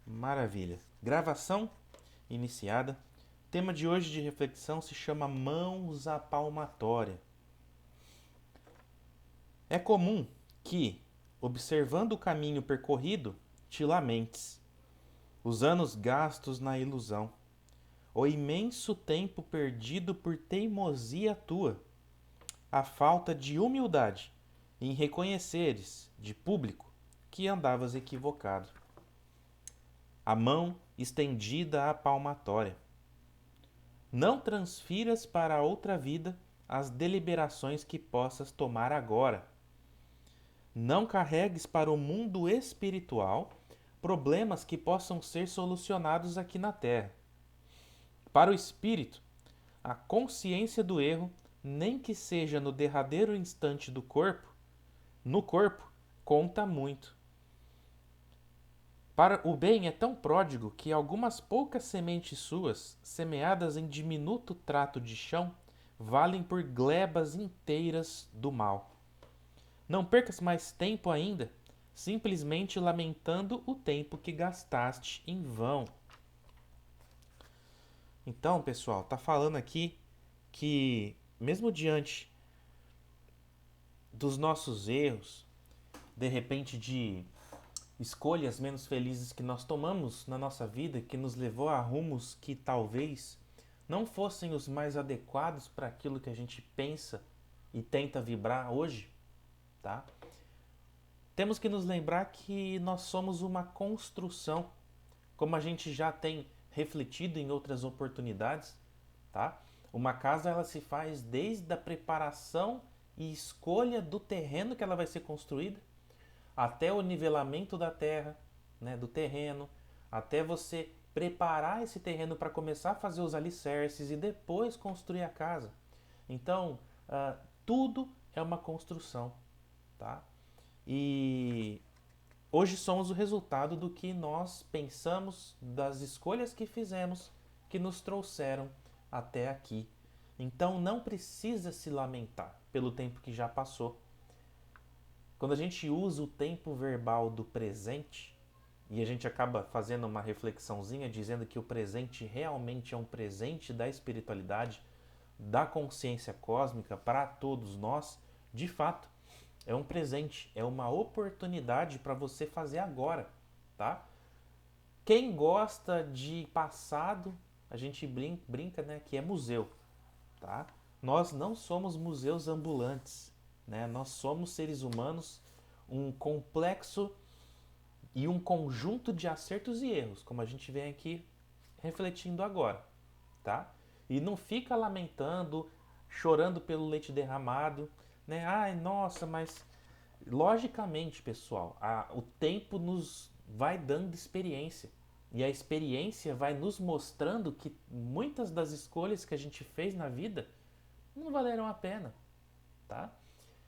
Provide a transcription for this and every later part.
Maravilha. Gravação iniciada. Tema de hoje de reflexão se chama mãos à palmatória. É comum que, observando o caminho percorrido, te lamentes, os anos gastos na ilusão, o imenso tempo perdido por teimosia tua, a falta de humildade em reconheceres, de público, que andavas equivocado. A mão estendida à palmatória. Não transfiras para outra vida as deliberações que possas tomar agora. Não carregues para o mundo espiritual problemas que possam ser solucionados aqui na Terra. Para o espírito, a consciência do erro, nem que seja no derradeiro instante do corpo, no corpo, conta muito. Para o bem é tão pródigo que algumas poucas sementes suas, semeadas em diminuto trato de chão, valem por glebas inteiras do mal. Não percas mais tempo ainda, simplesmente lamentando o tempo que gastaste em vão. Então, pessoal, tá falando aqui que mesmo diante dos nossos erros, de repente de escolhas menos felizes que nós tomamos na nossa vida, que nos levou a rumos que talvez não fossem os mais adequados para aquilo que a gente pensa e tenta vibrar hoje, tá? Temos que nos lembrar que nós somos uma construção, como a gente já tem refletido em outras oportunidades, tá? Uma casa ela se faz desde a preparação e escolha do terreno que ela vai ser construída, até o nivelamento da terra, né, do terreno, até você preparar esse terreno para começar a fazer os alicerces e depois construir a casa. Então, tudo é uma construção, tá? E hoje somos o resultado do que nós pensamos, das escolhas que fizemos, que nos trouxeram até aqui. Então não precisa se lamentar pelo tempo que já passou. Quando a gente usa o tempo verbal do presente, e a gente acaba fazendo uma reflexãozinha dizendo que o presente realmente é um presente da espiritualidade, da consciência cósmica para todos nós, de fato, é um presente, é uma oportunidade para você fazer agora, tá? Quem gosta de passado, a gente brinca, né, que é museu, tá? Nós não somos museus ambulantes, né? Nós somos seres humanos, um complexo e um conjunto de acertos e erros, como a gente vem aqui refletindo agora, tá? E não fica lamentando, chorando pelo leite derramado, né? Ai, nossa, mas logicamente, pessoal, o tempo nos vai dando experiência. E a experiência vai nos mostrando que muitas das escolhas que a gente fez na vida não valeram a pena, tá?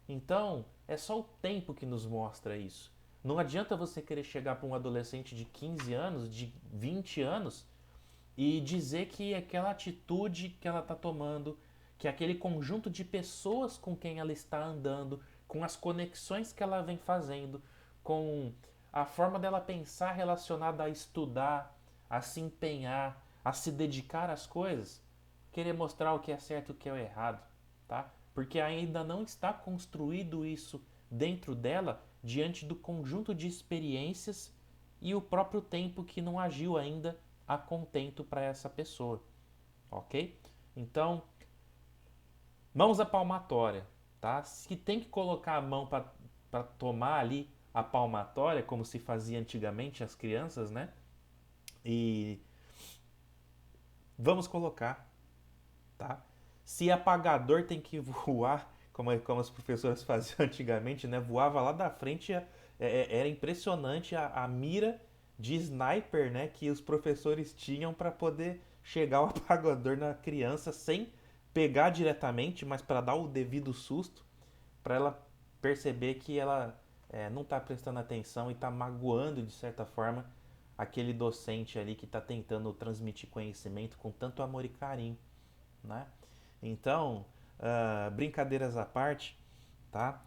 Então, é só o tempo que nos mostra isso. Não adianta você querer chegar para um adolescente de 15 anos, de 20 anos, e dizer que aquela atitude que ela está tomando, que aquele conjunto de pessoas com quem ela está andando, com as conexões que ela vem fazendo, com a forma dela pensar relacionada a estudar, a se empenhar, a se dedicar às coisas, querer mostrar o que é certo e o que é errado, tá? Porque ainda não está construído isso dentro dela diante do conjunto de experiências e o próprio tempo que não agiu ainda a contento para essa pessoa, ok? Então, mãos à palmatória, tá? Se tem que colocar a mão para tomar ali a palmatória, como se fazia antigamente as crianças, né? E vamos colocar, tá? Se apagador tem que voar, como as professoras faziam antigamente, né? Voava lá da frente, era impressionante a mira de sniper, né? Que os professores tinham para poder chegar o apagador na criança sem pegar diretamente, mas para dar o devido susto, para ela perceber que ela não está prestando atenção e está magoando de certa forma aquele docente ali que está tentando transmitir conhecimento com tanto amor e carinho, né? Então, brincadeiras à parte, tá?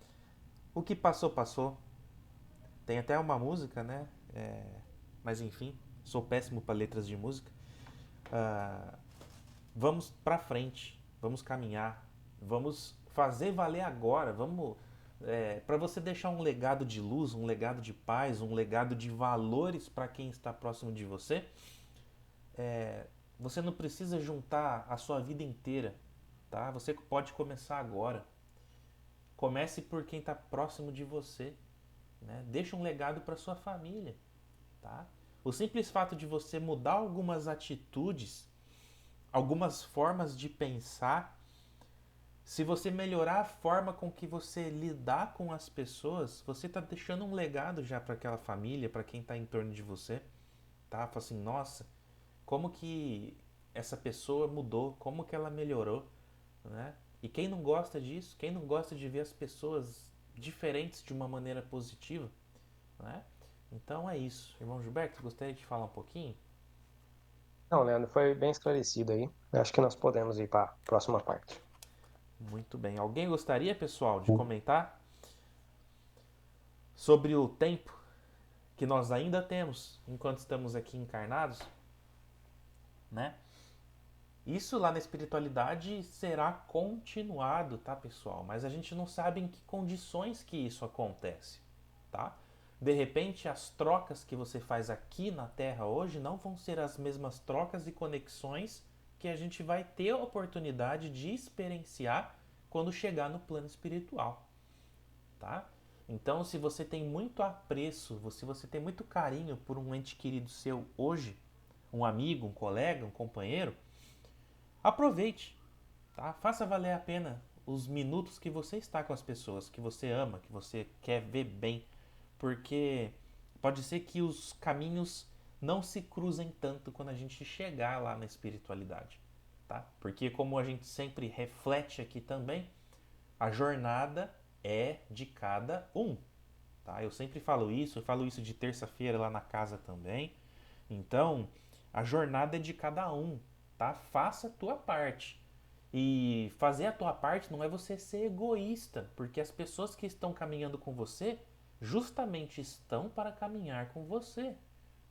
O que passou, passou. Tem até uma música, né? Mas enfim. Sou péssimo para letras de música. Ah, vamos para frente, vamos caminhar, vamos fazer valer agora, vamos para você deixar um legado de luz, um legado de paz, um legado de valores para quem está próximo de você. Você não precisa juntar a sua vida inteira, tá? Você pode começar agora. Comece por quem está próximo de você, né? Deixa um legado para sua família, tá? O simples fato de você mudar algumas atitudes, algumas formas de pensar, se você melhorar a forma com que você lidar com as pessoas, você está deixando um legado já para aquela família, para quem está em torno de você, tá? Fala assim, nossa, como que essa pessoa mudou, como que ela melhorou, né? E quem não gosta disso, quem não gosta de ver as pessoas diferentes de uma maneira positiva, né? Então é isso. Irmão Gilberto, gostaria de falar um pouquinho? Não, Leandro, foi bem esclarecido aí. Eu acho que nós podemos ir para a próxima parte. Muito bem. Alguém gostaria, pessoal, de comentar sobre o tempo que nós ainda temos enquanto estamos aqui encarnados, né? Isso lá na espiritualidade será continuado, tá, pessoal? Mas a gente não sabe em que condições que isso acontece, tá? De repente, as trocas que você faz aqui na Terra hoje não vão ser as mesmas trocas e conexões que a gente vai ter a oportunidade de experienciar quando chegar no plano espiritual, tá? Então, se você tem muito apreço, se você tem muito carinho por um ente querido seu hoje, um amigo, um colega, um companheiro, aproveite, tá? Faça valer a pena os minutos que você está com as pessoas que você ama, que você quer ver bem, porque pode ser que os caminhos não se cruzem tanto quando a gente chegar lá na espiritualidade, tá? Porque como a gente sempre reflete aqui também, a jornada é de cada um, tá? Eu sempre falo isso, eu falo isso de terça-feira lá na casa também. Então, a jornada é de cada um, tá? Faça a tua parte. E fazer a tua parte não é você ser egoísta, porque as pessoas que estão caminhando com você justamente estão para caminhar com você,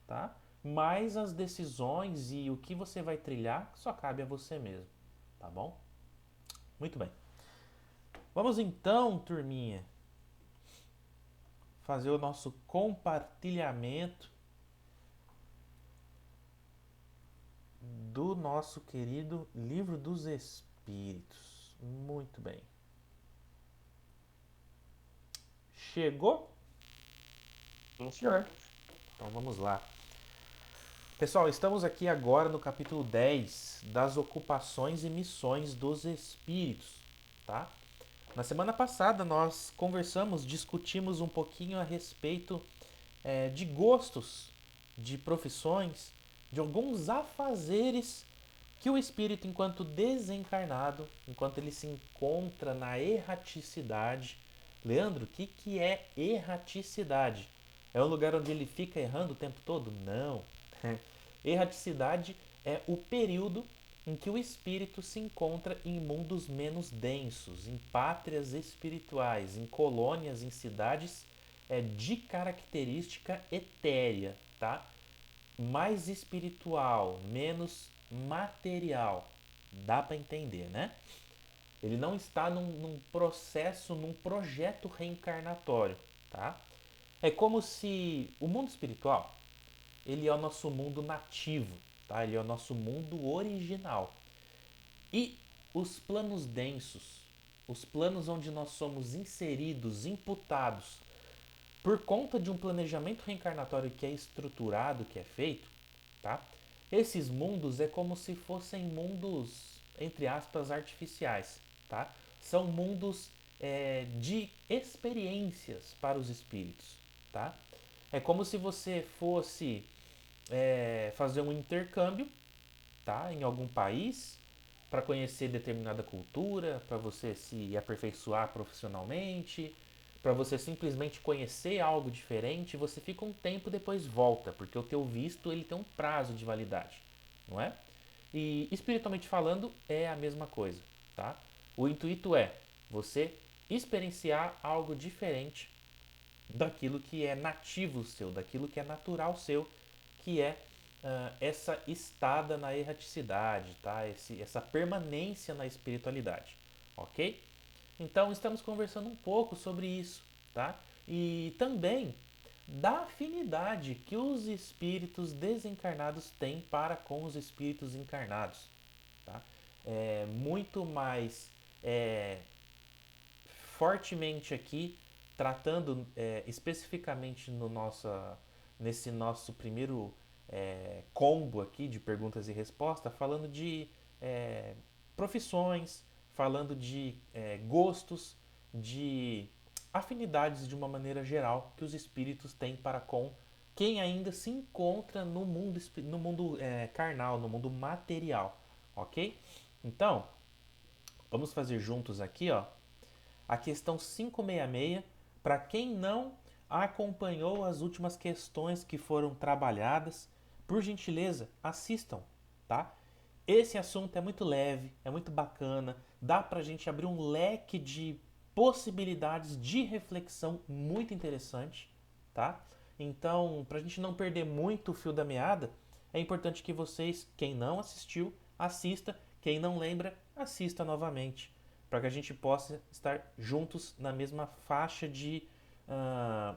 tá? Mas as decisões e o que você vai trilhar só cabe a você mesmo, tá bom? Muito bem. Vamos então, turminha, fazer o nosso compartilhamento do nosso querido Livro dos Espíritos. Muito bem. Chegou? Sim, senhor. Então vamos lá. Pessoal, estamos aqui agora no capítulo 10 das ocupações e missões dos espíritos, tá? Na semana passada nós conversamos, discutimos um pouquinho a respeito de gostos, de profissões, de alguns afazeres que o espírito, enquanto desencarnado, enquanto ele se encontra na erraticidade. Leandro, o que é erraticidade? É um lugar onde ele fica errando o tempo todo? Não. Erraticidade é o período em que o espírito se encontra em mundos menos densos, em pátrias espirituais, em colônias, em cidades de característica etérea, tá? Mais espiritual, menos material. Dá para entender, né? Ele não está num processo, num projeto reencarnatório, tá? É como se o mundo espiritual, ele é o nosso mundo nativo, tá? Ele é o nosso mundo original. E os planos densos, os planos onde nós somos inseridos, imputados, por conta de um planejamento reencarnatório que é estruturado, que é feito, tá? Esses mundos é como se fossem mundos, entre aspas, artificiais, tá? São mundos de experiências para os espíritos, tá? É como se você fosse fazer um intercâmbio, tá? Em algum país para conhecer determinada cultura, para você se aperfeiçoar profissionalmente, para você simplesmente conhecer algo diferente, você fica um tempo depois volta, porque o teu visto ele tem um prazo de validade, não é? E espiritualmente falando é a mesma coisa, tá? O intuito é você experienciar algo diferente daquilo que é nativo seu, daquilo que é natural seu, que é essa estada na erraticidade, tá? Essa permanência na espiritualidade, ok? Então estamos conversando um pouco sobre isso, tá? E também da afinidade que os espíritos desencarnados têm para com os espíritos encarnados, tá? Muito mais é, fortemente aqui, tratando especificamente nesse nosso primeiro combo aqui de perguntas e respostas, falando de é, profissões, falando de gostos, de afinidades de uma maneira geral que os espíritos têm para com quem ainda se encontra no mundo carnal, no mundo material, ok? Então, vamos fazer juntos aqui, ó, a questão 566, para quem não acompanhou as últimas questões que foram trabalhadas, por gentileza, assistam, tá? Esse assunto é muito leve, é muito bacana, dá pra gente abrir um leque de possibilidades de reflexão muito interessante, tá? Então, pra gente não perder muito o fio da meada, é importante que vocês, quem não assistiu, assista, quem não lembra, assista novamente para que a gente possa estar juntos na mesma faixa de uh,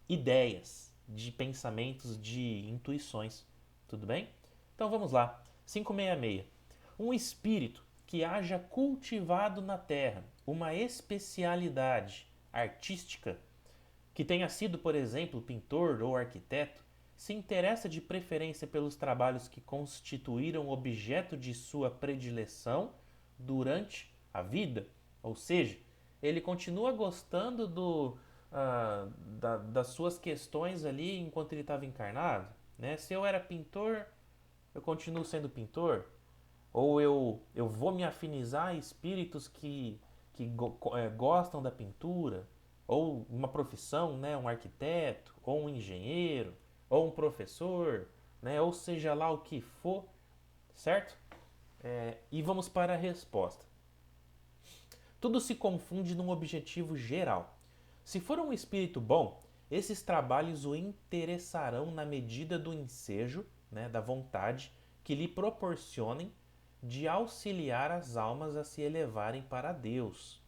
ideias, de pensamentos, de intuições. Tudo bem? Então vamos lá. 566. Um espírito que haja cultivado na Terra uma especialidade artística, que tenha sido, por exemplo, pintor ou arquiteto, se interessa de preferência pelos trabalhos que constituíram objeto de sua predileção durante a vida, ou seja, ele continua gostando das suas questões ali enquanto ele estava encarnado. Né? Se eu era pintor, eu continuo sendo pintor, ou eu vou me afinizar a espíritos que gostam da pintura, ou uma profissão, né? Um arquiteto, ou um engenheiro, ou um professor, né? Ou seja lá o que for, certo? E vamos para a resposta. Tudo se confunde num objetivo geral. Se for um espírito bom, esses trabalhos o interessarão na medida do ensejo, né, da vontade que lhe proporcionem de auxiliar as almas a se elevarem para Deus.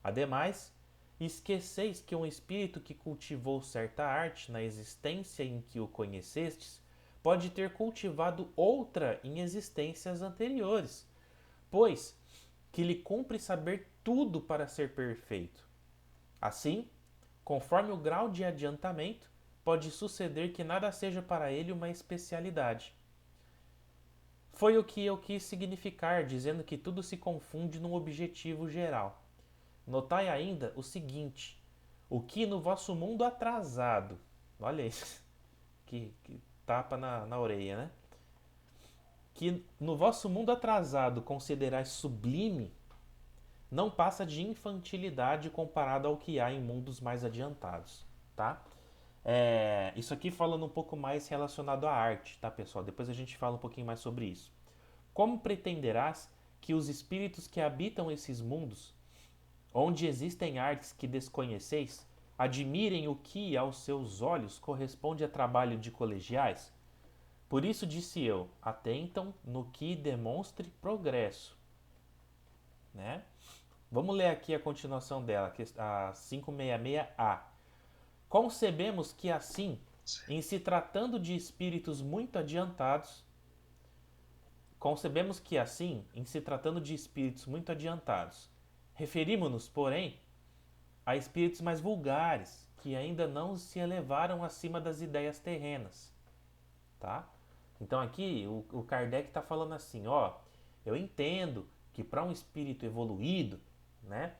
Ademais, esqueceis que um espírito que cultivou certa arte na existência em que o conhecestes pode ter cultivado outra em existências anteriores, pois que lhe cumpre saber tudo para ser perfeito. Assim, conforme o grau de adiantamento, pode suceder que nada seja para ele uma especialidade. Foi o que eu quis significar, dizendo que tudo se confunde num objetivo geral. Notai ainda o seguinte: o que no vosso mundo atrasado, olha isso, que tapa na orelha, né? Que no vosso mundo atrasado considerais sublime, não passa de infantilidade comparado ao que há em mundos mais adiantados, tá? Isso aqui falando um pouco mais relacionado à arte, tá, pessoal? Depois a gente fala um pouquinho mais sobre isso. Como pretenderás que os espíritos que habitam esses mundos, onde existem artes que desconheceis, admirem o que, aos seus olhos, corresponde a trabalho de colegiais? Por isso disse eu, atentam no que demonstre progresso, né? Vamos ler aqui a continuação dela, a 566A. Concebemos que assim, em se tratando de espíritos muito adiantados, concebemos que assim, em se tratando de espíritos muito adiantados, referimos-nos, porém, a espíritos mais vulgares, que ainda não se elevaram acima das ideias terrenas, tá? Então aqui o Kardec está falando assim, ó, eu entendo que para um espírito evoluído, né,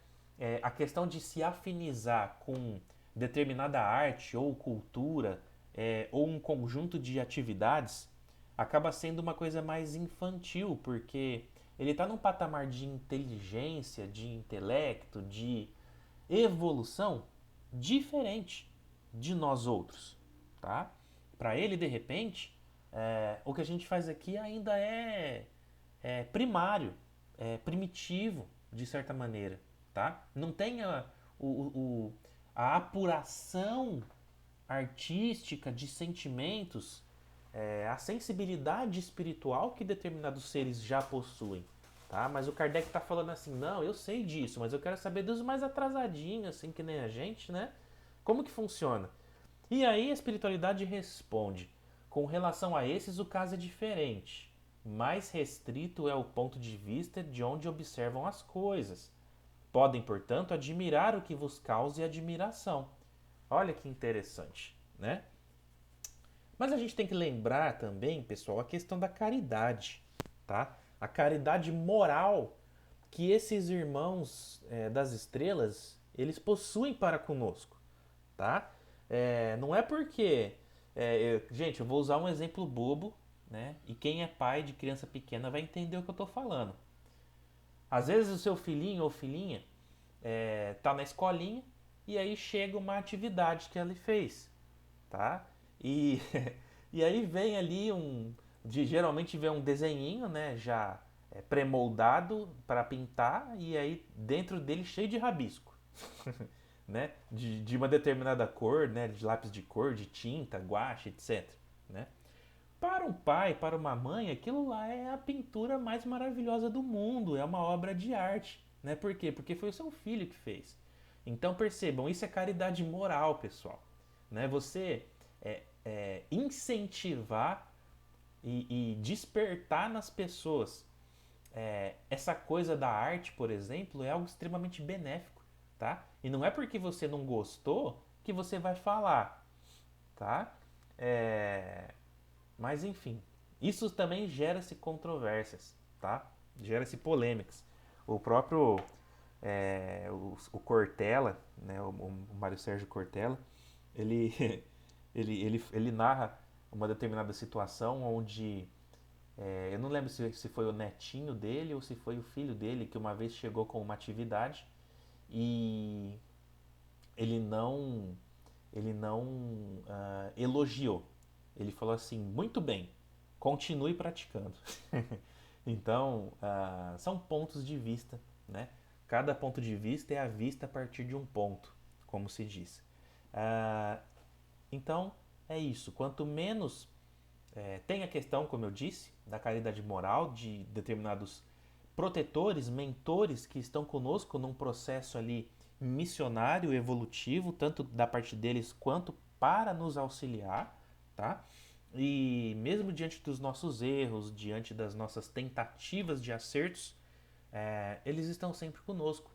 a questão de se afinizar com determinada arte ou cultura ou um conjunto de atividades acaba sendo uma coisa mais infantil, porque ele está num patamar de inteligência, de intelecto, de evolução diferente de nós outros, tá? Para ele, de repente, o que a gente faz aqui ainda é primário, é primitivo, de certa maneira, tá? Não tem a apuração artística de sentimentos a sensibilidade espiritual que determinados seres já possuem. Tá? Mas o Kardec está falando assim, não, eu sei disso, mas eu quero saber dos mais atrasadinhos, assim, que nem a gente, né? Como que funciona? E aí a espiritualidade responde, com relação a esses o caso é diferente. Mais restrito é o ponto de vista de onde observam as coisas. Podem, portanto, admirar o que vos cause admiração. Olha que interessante, né? Mas a gente tem que lembrar também, pessoal, a questão da caridade, tá? A caridade moral que esses irmãos das estrelas eles possuem para conosco, tá? Não é porque, gente, eu vou usar um exemplo bobo, né? E quem é pai de criança pequena vai entender o que eu estou falando. Às vezes o seu filhinho ou filhinha tá na escolinha e aí chega uma atividade que ele fez, tá? E, e aí vem ali geralmente vem um desenhinho, né? Já pré-moldado para pintar e aí dentro dele cheio de rabisco, né? De uma determinada cor, né? De lápis de cor, de tinta, guache, etc. Né? Para um pai, para uma mãe, aquilo lá é a pintura mais maravilhosa do mundo, é uma obra de arte. Né? Por quê? Porque foi o seu filho que fez. Então percebam, isso é caridade moral, pessoal. Né? Você incentivar e despertar nas pessoas essa coisa da arte, por exemplo, é algo extremamente benéfico, tá? E não é porque você não gostou que você vai falar, tá? É, mas enfim, isso também gera-se controvérsias, tá? Gera-se polêmicas. O próprio o Cortella, né, o Mário Sérgio Cortella, ele, ele narra uma determinada situação onde eu não lembro se foi o netinho dele ou se foi o filho dele que uma vez chegou com uma atividade e ele não elogiou. Ele falou assim, muito bem, continue praticando. Então, são pontos de vista, né? Cada ponto de vista é a vista a partir de um ponto, como se diz. Ah, então, é isso. Quanto menos tem a questão, como eu disse, da caridade moral, de determinados protetores, mentores que estão conosco num processo ali missionário, evolutivo, tanto da parte deles quanto para nos auxiliar, tá? E mesmo diante dos nossos erros, diante das nossas tentativas de acertos, eles estão sempre conosco,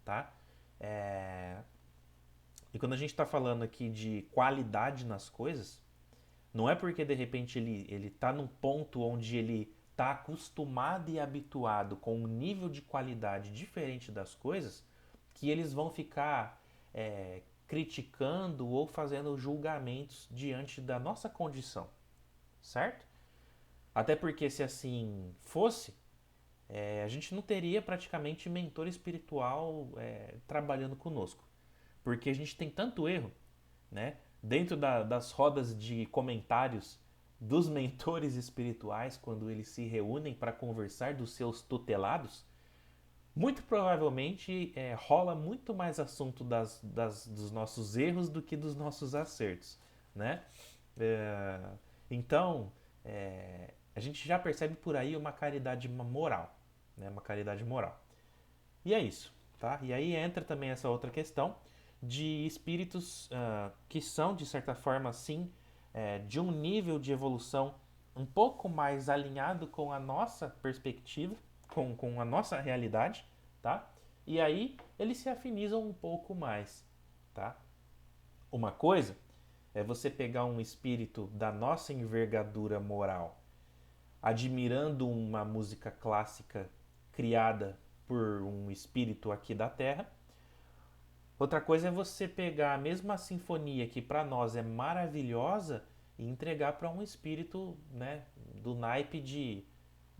tá? É, E quando a gente está falando aqui de qualidade nas coisas, não é porque de repente ele tá num ponto onde ele tá acostumado e habituado com um nível de qualidade diferente das coisas que eles vão ficar criticando ou fazendo julgamentos diante da nossa condição, certo? Até porque se assim fosse, a gente não teria praticamente mentor espiritual trabalhando conosco, porque a gente tem tanto erro, né? Dentro das rodas de comentários dos mentores espirituais, quando eles se reúnem para conversar dos seus tutelados, muito provavelmente rola muito mais assunto dos nossos erros do que dos nossos acertos, né? É, então, a gente já percebe por aí uma caridade moral, né? Uma caridade moral. E é isso, tá? E aí entra também essa outra questão de espíritos que são, de certa forma, sim, de um nível de evolução um pouco mais alinhado com a nossa perspectiva, com a nossa realidade, tá? E aí eles se afinizam um pouco mais, tá? Uma coisa é você pegar um espírito da nossa envergadura moral, admirando uma música clássica criada por um espírito aqui da Terra. Outra coisa é você pegar a mesma sinfonia que para nós é maravilhosa e entregar para um espírito, né, do naipe de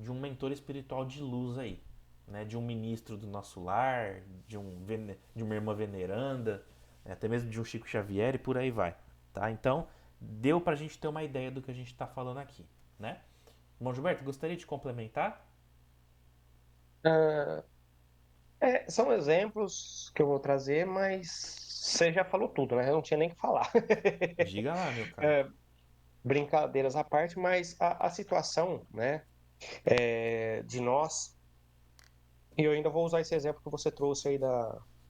um mentor espiritual de luz aí, né, de um ministro do nosso lar, de uma irmã veneranda, até mesmo de um Chico Xavier e por aí vai, tá? Então, deu para a gente ter uma ideia do que a gente está falando aqui, né? Bom, Gilberto, gostaria de complementar? Ah, são exemplos que eu vou trazer, mas você já falou tudo, né? Eu não tinha nem que falar. Diga lá, meu caro. É, brincadeiras à parte, mas a situação, né, de nós, e eu ainda vou usar esse exemplo que você trouxe aí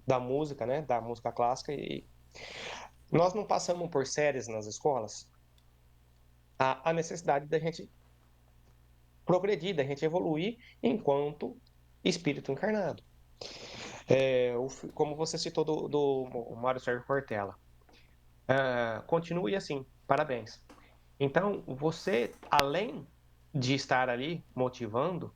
da música, né, da música clássica, e nós não passamos por séries nas escolas, a necessidade da gente progredir, da gente evoluir enquanto espírito encarnado. Como você citou do Mário Sérgio Cortella, continue assim, parabéns. Então, você, além de estar ali motivando,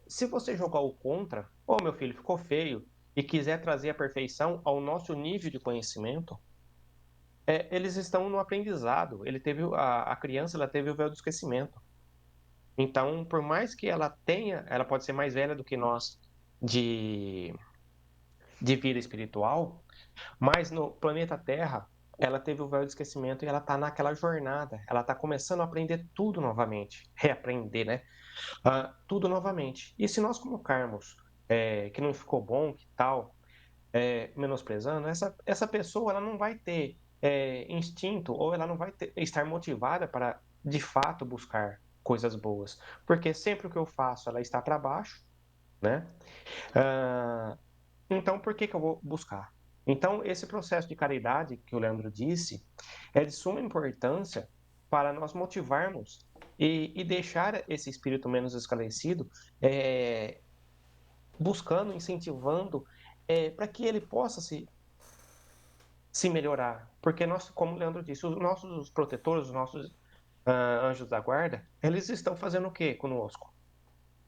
se você jogar o contra, meu filho, ficou feio, e quiser trazer a perfeição ao nosso nível de conhecimento, eles estão no aprendizado. A criança ela teve o véu do esquecimento. Então, por mais que ela pode ser mais velha do que nós de, de vida espiritual, mas no planeta Terra, ela teve o véu de esquecimento e ela está naquela jornada. Ela está começando a aprender tudo novamente. Reaprender, né? Tudo novamente. E se nós colocarmos que não ficou bom, que tal, menosprezando, essa pessoa ela não vai ter instinto ou ela não vai estar motivada para, de fato, buscar coisas boas. Porque sempre o que eu faço, ela está para baixo, né? Ah, então, por que que eu vou buscar? Então, esse processo de caridade que o Leandro disse é de suma importância para nós motivarmos e deixar esse espírito menos esclarecido, buscando, incentivando, para que ele possa se melhorar. Porque nós, como o Leandro disse, os nossos protetores, os nossos anjos da guarda, eles estão fazendo o quê conosco?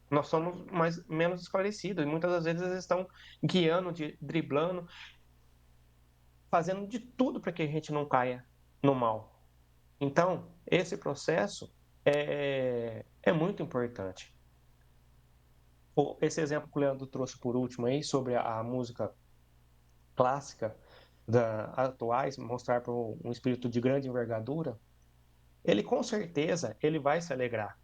Nós somos menos esclarecidos e muitas das vezes eles estão guiando, driblando, fazendo de tudo para que a gente não caia no mal. Então, esse processo é muito importante. Esse exemplo que o Leandro trouxe por último aí, sobre a música clássica atuais, mostrar para um espírito de grande envergadura, ele com certeza ele vai se alegrar.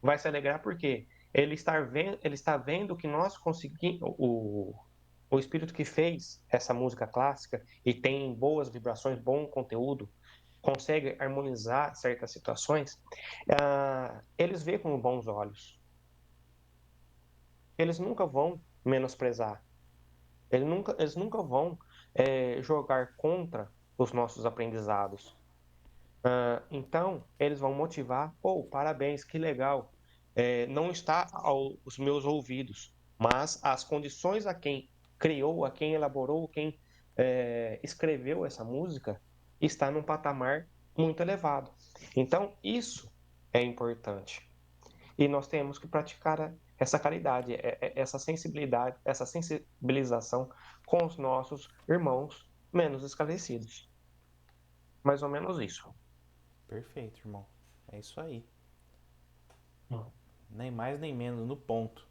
Vai se alegrar porque ele está vendo que nós conseguimos, o espírito que fez essa música clássica e tem boas vibrações, bom conteúdo, consegue harmonizar certas situações, eles veem com bons olhos. Eles nunca vão menosprezar. Eles nunca vão jogar contra os nossos aprendizados. Então, eles vão motivar, parabéns, que legal. Não está aos meus ouvidos, mas as condições a quem criou, a quem elaborou, quem escreveu essa música, está num patamar muito elevado. Então, isso é importante. E nós temos que praticar essa caridade, essa sensibilidade, essa sensibilização com os nossos irmãos menos esclarecidos. Mais ou menos isso. Perfeito, irmão. É isso aí. Hum. Nem mais nem menos, no ponto.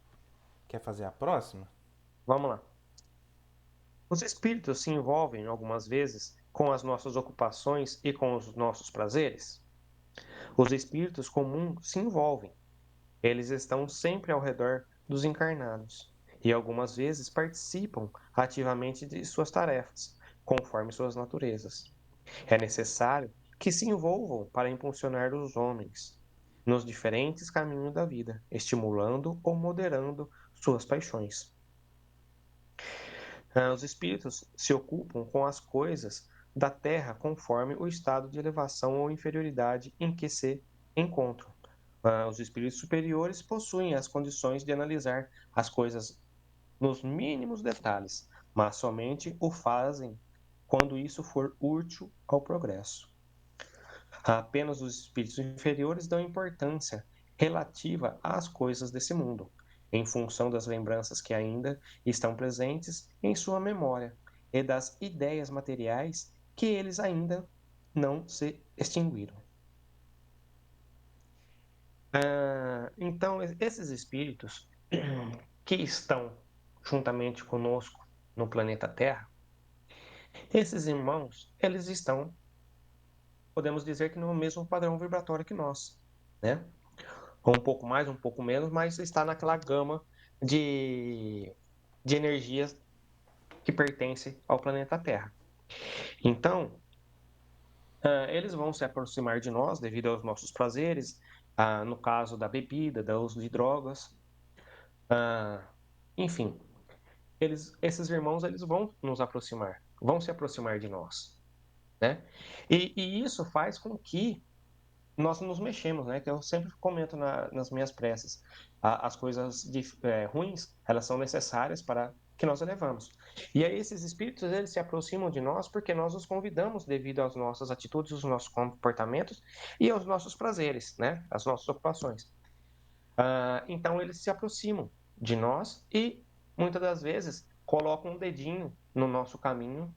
Quer fazer a próxima? Vamos lá. Os espíritos se envolvem algumas vezes com as nossas ocupações e com os nossos prazeres? Os espíritos comuns se envolvem. Eles estão sempre ao redor dos encarnados e algumas vezes participam ativamente de suas tarefas, conforme suas naturezas. É necessário que se envolvam para impulsionar os homens nos diferentes caminhos da vida, estimulando ou moderando suas paixões. Os espíritos se ocupam com as coisas da terra conforme o estado de elevação ou inferioridade em que se encontram. Os espíritos superiores possuem as condições de analisar as coisas nos mínimos detalhes, mas somente o fazem quando isso for útil ao progresso. Apenas os espíritos inferiores dão importância relativa às coisas desse mundo, em função das lembranças que ainda estão presentes em sua memória e das ideias materiais que eles ainda não se extinguiram. Então, esses espíritos que estão juntamente conosco no planeta Terra, esses irmãos, eles estão, podemos dizer que no mesmo padrão vibratório que nós, né? Um pouco mais, um pouco menos, mas está naquela gama de energias que pertence ao planeta Terra. Então, Eles vão se aproximar de nós devido aos nossos prazeres, no caso da bebida, do uso de drogas, ah, enfim, esses irmãos eles vão nos aproximar, vão se aproximar de nós, né? E isso faz com que nós nos mexemos, né? Que eu sempre comento nas minhas preces. As coisas ruins, elas são necessárias para que nós elevamos. E aí esses espíritos, eles se aproximam de nós porque nós os convidamos devido às nossas atitudes, aos nossos comportamentos e aos nossos prazeres, né? Às nossas ocupações. Então eles se aproximam de nós e muitas das vezes colocam um dedinho no nosso caminho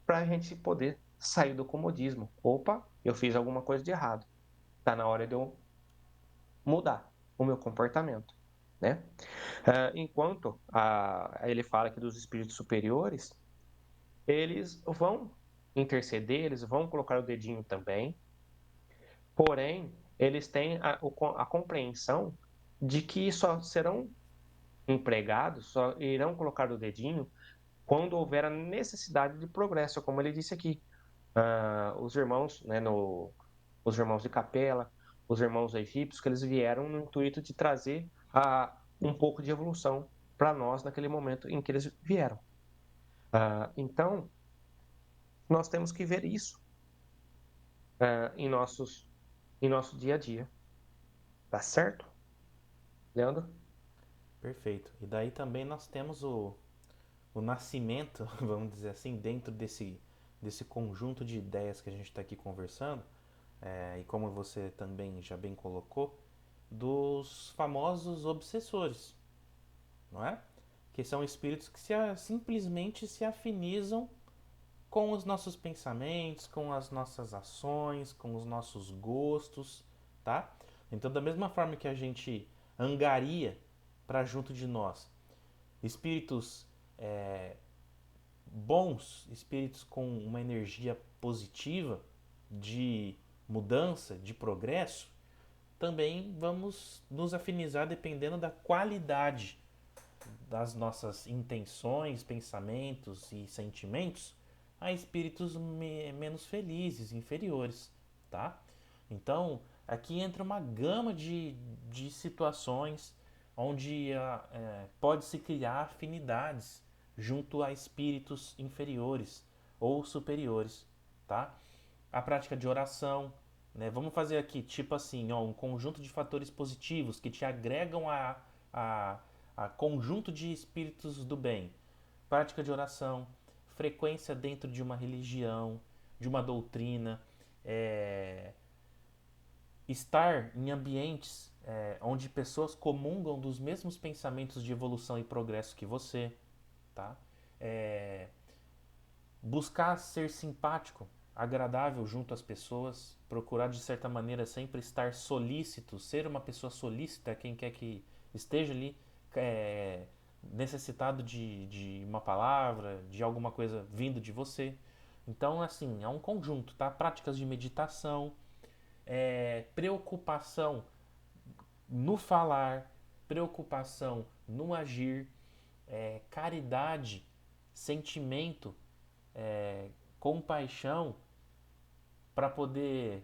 para a gente poder sair do comodismo. Opa, eu fiz alguma coisa de errado. Está na hora de eu mudar o meu comportamento, né? Enquanto ele fala aqui dos espíritos superiores, eles vão interceder, eles vão colocar o dedinho também, porém, eles têm a compreensão de que só serão empregados, só irão colocar o dedinho quando houver a necessidade de progresso, como ele disse aqui. Os irmãos, né, os irmãos de capela, os irmãos egípcios, que eles vieram no intuito de trazer um pouco de evolução para nós naquele momento em que eles vieram. Então, nós temos que ver isso em nosso dia a dia. Tá certo, Leandro? Perfeito. E daí também nós temos o nascimento, vamos dizer assim, dentro desse conjunto de ideias que a gente está aqui conversando, e como você também já bem colocou, dos famosos obsessores, não é? Que são espíritos que simplesmente se afinizam com os nossos pensamentos, com as nossas ações, com os nossos gostos, tá? Então, da mesma forma que a gente angaria para junto de nós espíritos bons, espíritos com uma energia positiva de mudança, de progresso, também vamos nos afinizar dependendo da qualidade das nossas intenções, pensamentos e sentimentos a espíritos menos felizes, inferiores, tá? Então, aqui entra uma gama de situações onde pode-se criar afinidades junto a espíritos inferiores ou superiores, tá? A prática de oração, né? Vamos fazer aqui, tipo assim, ó, um conjunto de fatores positivos que te agregam a, a conjunto de espíritos do bem. Prática de oração, frequência dentro de uma religião, de uma doutrina, é, estar em ambientes onde pessoas comungam dos mesmos pensamentos de evolução e progresso que você, tá? É, buscar ser simpático, agradável junto às pessoas, procurar de certa maneira sempre estar solícito, ser uma pessoa solícita a quem quer que esteja ali necessitado de uma palavra, de alguma coisa vindo de você. Então, assim, é um conjunto, tá? Práticas de meditação, preocupação no falar, preocupação no agir, caridade, sentimento, compaixão para poder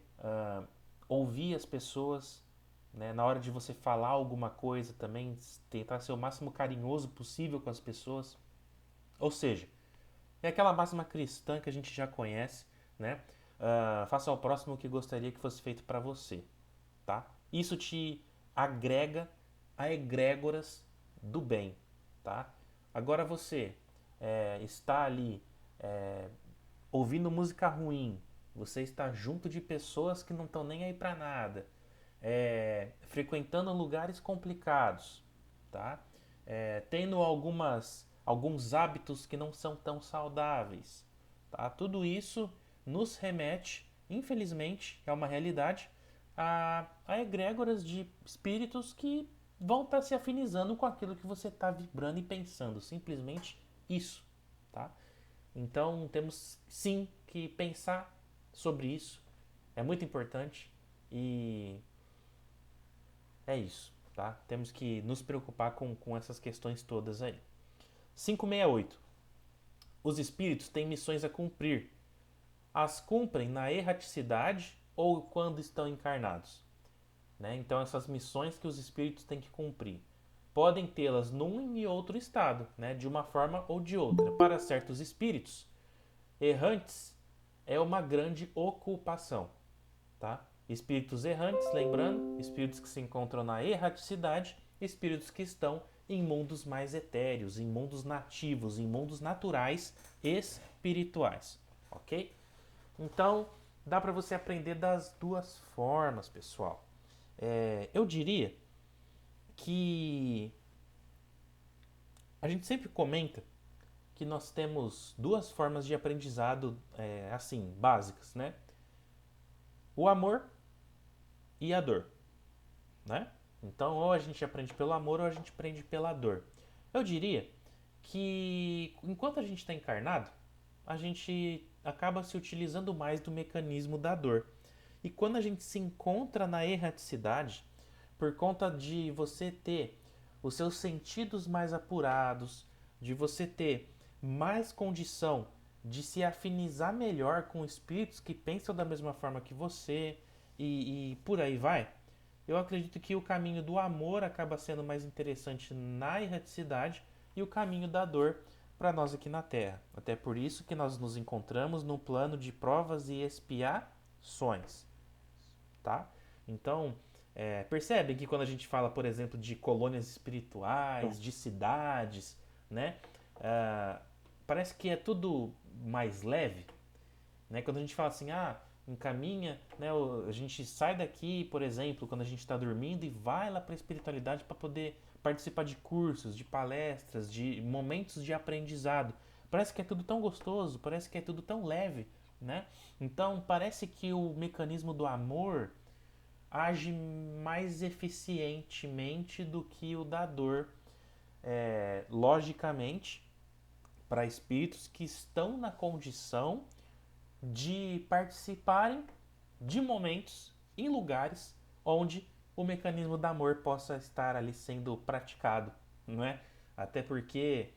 ouvir as pessoas, né? Na hora de você falar alguma coisa também, tentar ser o máximo carinhoso possível com as pessoas. Ou seja, é aquela máxima cristã que a gente já conhece, né? Faça ao próximo o que gostaria que fosse feito para você, tá? Isso te agrega a egrégoras do bem, tá? Agora você está ali ouvindo música ruim, você está junto de pessoas que não estão nem aí para nada, frequentando lugares complicados, tá? Tendo alguns hábitos que não são tão saudáveis, tá? Tudo isso nos remete, infelizmente, é uma realidade, a egrégoras de espíritos que vão estar se afinizando com aquilo que você está vibrando e pensando. Simplesmente isso, tá? Então temos sim que pensar sobre isso. É muito importante e é isso, tá? Temos que nos preocupar com essas questões todas aí. 568. Os espíritos têm missões a cumprir. as cumprem na erraticidade ou quando estão encarnados. Né? Então, essas missões que os espíritos têm que cumprir podem tê-las num e outro estado, né? De uma forma ou de outra. Para certos espíritos, errantes é uma grande ocupação. Tá? Espíritos errantes, lembrando, espíritos que se encontram na erraticidade, espíritos que estão em mundos mais etéreos, em mundos nativos, em mundos naturais espirituais, ok? Então, dá para você aprender das duas formas, pessoal. Eu diria que a gente sempre comenta que nós temos duas formas de aprendizado, assim, básicas, né? O amor e a dor, né? Então, ou a gente aprende pelo amor ou a gente aprende pela dor. Eu diria que enquanto a gente está encarnado, a gente acaba se utilizando mais do mecanismo da dor. E quando a gente se encontra na erraticidade, por conta de você ter os seus sentidos mais apurados, de você ter mais condição de se afinizar melhor com espíritos que pensam da mesma forma que você e por aí vai, eu acredito que o caminho do amor acaba sendo mais interessante na erraticidade e o caminho da dor para nós aqui na Terra. Até por isso que nós nos encontramos num plano de provas e expiações, tá? Então, percebe que quando a gente fala, por exemplo, de colônias espirituais, de cidades, né? Ah, parece que é tudo mais leve, né? Quando a gente fala assim, encaminha, né? A gente sai daqui, por exemplo, quando a gente está dormindo e vai lá para a espiritualidade para poder participar de cursos, de palestras, de momentos de aprendizado. Parece que é tudo tão gostoso, parece que é tudo tão leve, né? Então parece que o mecanismo do amor age mais eficientemente do que o da dor, logicamente, para espíritos que estão na condição de participarem de momentos em lugares onde o mecanismo do amor possa estar ali sendo praticado, não é? Até porque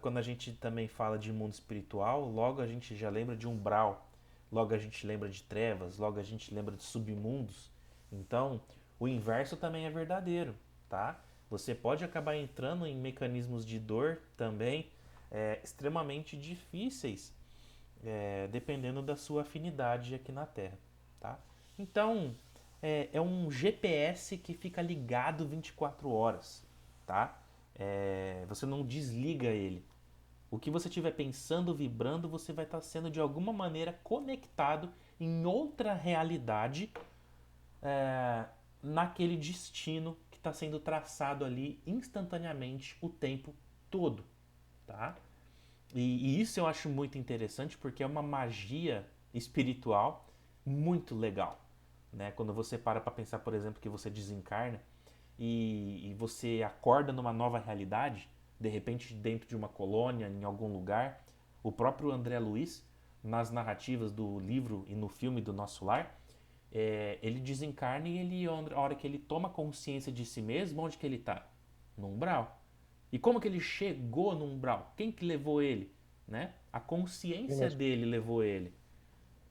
quando a gente também fala de mundo espiritual, logo a gente já lembra de umbral, logo a gente lembra de trevas, logo a gente lembra de submundos. Então, o inverso também é verdadeiro, tá? Você pode acabar entrando em mecanismos de dor também extremamente difíceis dependendo da sua afinidade aqui na Terra, tá? Então, é um GPS que fica ligado 24 horas, tá? Você não desliga ele. O que você estiver pensando, vibrando, você vai estar sendo de alguma maneira conectado em outra realidade, naquele destino que está sendo traçado ali instantaneamente o tempo todo, tá? E isso eu acho muito interessante porque é uma magia espiritual muito legal, né? Quando você para pensar, por exemplo, que você desencarna e você acorda numa nova realidade, de repente dentro de uma colônia, em algum lugar, o próprio André Luiz, nas narrativas do livro e no filme do Nosso Lar, ele desencarna e ele, a hora que ele toma consciência de si mesmo, onde que ele está? No umbral. E como que ele chegou no umbral? Quem que levou ele? Né? A Ele consciência mesmo. dele levou ele.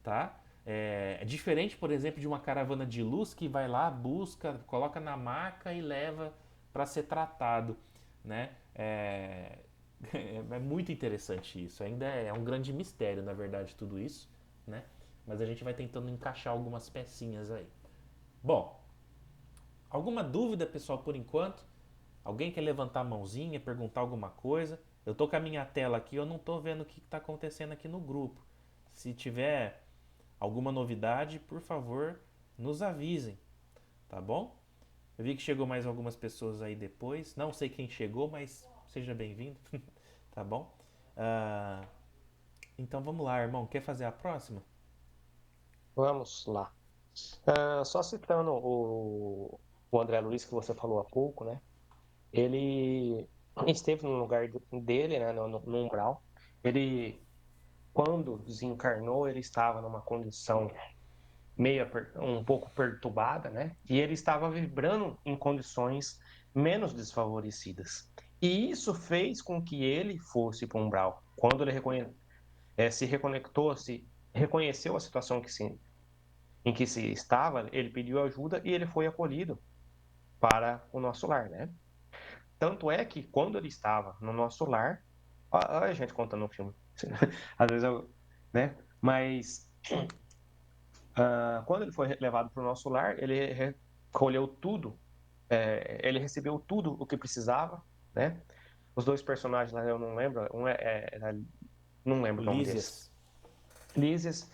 Tá? É diferente, por exemplo, de uma caravana de luz que vai lá, busca, coloca na maca e leva para ser tratado. Né? É muito interessante isso. Ainda é um grande mistério, na verdade, tudo isso. Né? Mas a gente vai tentando encaixar algumas pecinhas aí. Bom, alguma dúvida, pessoal, por enquanto? Alguém quer levantar a mãozinha, perguntar alguma coisa? Eu tô com a minha tela aqui, eu não tô vendo o que está acontecendo aqui no grupo. Se tiver alguma novidade, por favor, nos avisem, tá bom? Eu vi que chegou mais algumas pessoas aí depois. Não sei quem chegou, mas seja bem-vindo, tá bom? Ah, então vamos lá, irmão. Quer fazer a próxima? Vamos lá. Só citando o André Luiz que você falou há pouco, né? Ele esteve no lugar dele, né? No umbral. Ele, quando desencarnou, ele estava numa condição um pouco perturbada, né? E ele estava vibrando em condições menos desfavorecidas. E isso fez com que ele fosse para o umbral. Quando ele se reconectou-se reconheceu a situação em que se estava, ele pediu ajuda e ele foi acolhido para o nosso lar, né? Tanto é que quando ele estava no nosso lar, olha a gente contando um filme, às vezes eu, né? Mas quando ele foi levado para o nosso lar, ele recolheu tudo, ele recebeu tudo o que precisava, né? Os dois personagens lá eu não lembro, não lembro o nome deles. Lísias. Lísias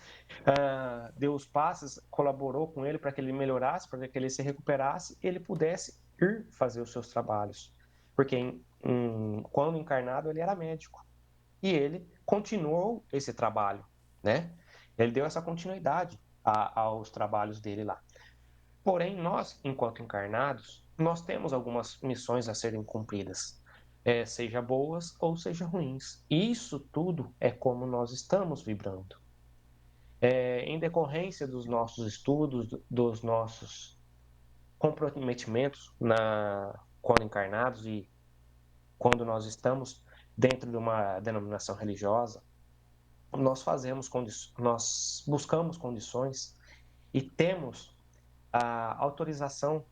deu os passes, colaborou com ele para que ele melhorasse, para que ele se recuperasse e ele pudesse ir fazer os seus trabalhos. Porque quando encarnado ele era médico e ele continuou esse trabalho, né? Ele deu essa continuidade aos trabalhos dele lá. Porém, nós, enquanto encarnados, nós temos algumas missões a serem cumpridas, seja boas ou seja ruins. E isso tudo é como nós estamos vibrando. Em decorrência dos nossos estudos, dos nossos comprometimentos quando encarnados e quando nós estamos dentro de uma denominação religiosa, nós buscamos condições e temos a autorização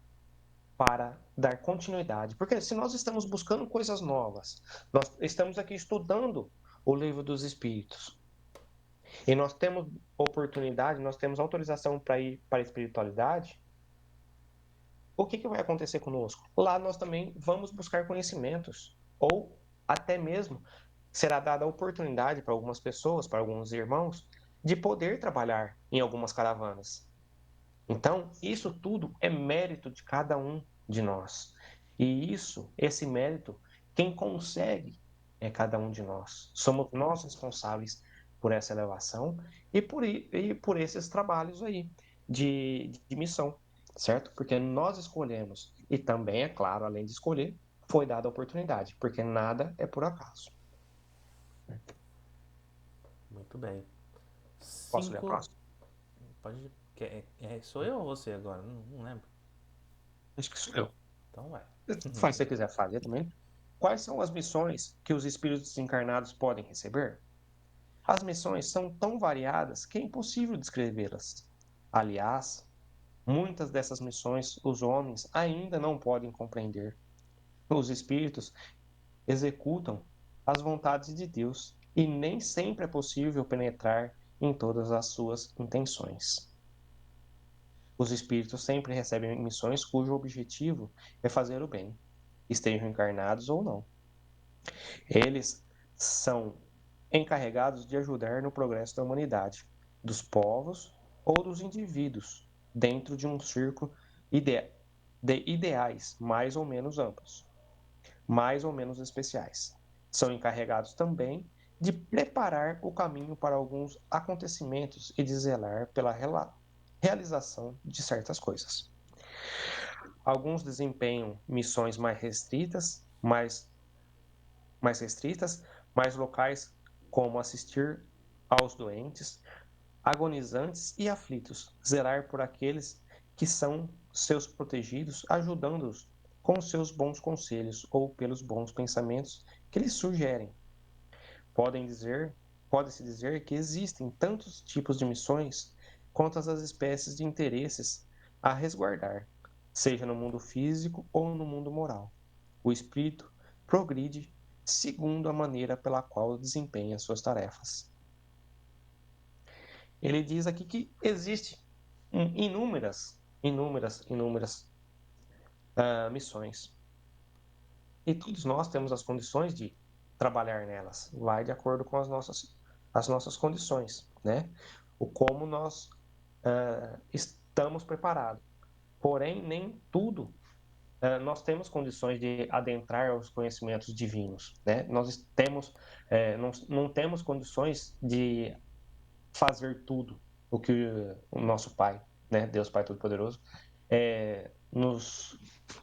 para dar continuidade. Porque se nós estamos buscando coisas novas, nós estamos aqui estudando o livro dos Espíritos, e nós temos oportunidade, nós temos autorização para ir para a espiritualidade, o que vai acontecer conosco? Lá nós também vamos buscar conhecimentos, ou até mesmo será dada a oportunidade para algumas pessoas, para alguns irmãos, de poder trabalhar em algumas caravanas. Então, isso tudo é mérito de cada um de nós. E esse mérito, quem consegue é cada um de nós. Somos nós responsáveis por essa elevação e por esses trabalhos aí de missão, certo? Porque nós escolhemos. E também, é claro, além de escolher, foi dada a oportunidade, porque nada é por acaso. Muito bem. Posso ler a Cinco. próxima? Pode. Sou eu ou você agora? Não lembro. Acho que sou eu. Então vai. Faz se você quiser fazer também. Quais são as missões que os espíritos encarnados podem receber? As missões são tão variadas que é impossível descrevê-las. Aliás, muitas dessas missões os homens ainda não podem compreender. Os espíritos executam as vontades de Deus e nem sempre é possível penetrar em todas as suas intenções. Os espíritos sempre recebem missões cujo objetivo é fazer o bem, estejam encarnados ou não. Eles são encarregados de ajudar no progresso da humanidade, dos povos ou dos indivíduos, dentro de um círculo de ideais mais ou menos amplos, mais ou menos especiais. São encarregados também de preparar o caminho para alguns acontecimentos e de zelar pela realização de certas coisas. Alguns desempenham missões mais restritas, mais locais, como assistir aos doentes, agonizantes e aflitos, zelar por aqueles que são seus protegidos, ajudando-os com seus bons conselhos ou pelos bons pensamentos que lhes sugerem. Pode-se dizer que existem tantos tipos de missões quanto as espécies de interesses a resguardar, seja no mundo físico ou no mundo moral. O espírito progride segundo a maneira pela qual desempenha suas tarefas. Ele diz aqui que existe inúmeras missões. E todos nós temos as condições de trabalhar nelas. Vai de acordo com as nossas condições, né? O como nós estamos preparados. Porém, nem tudo nós temos condições de adentrar aos conhecimentos divinos, né? Nós temos, não temos condições de fazer tudo o que o nosso Pai, né, Deus Pai Todo-Poderoso, nos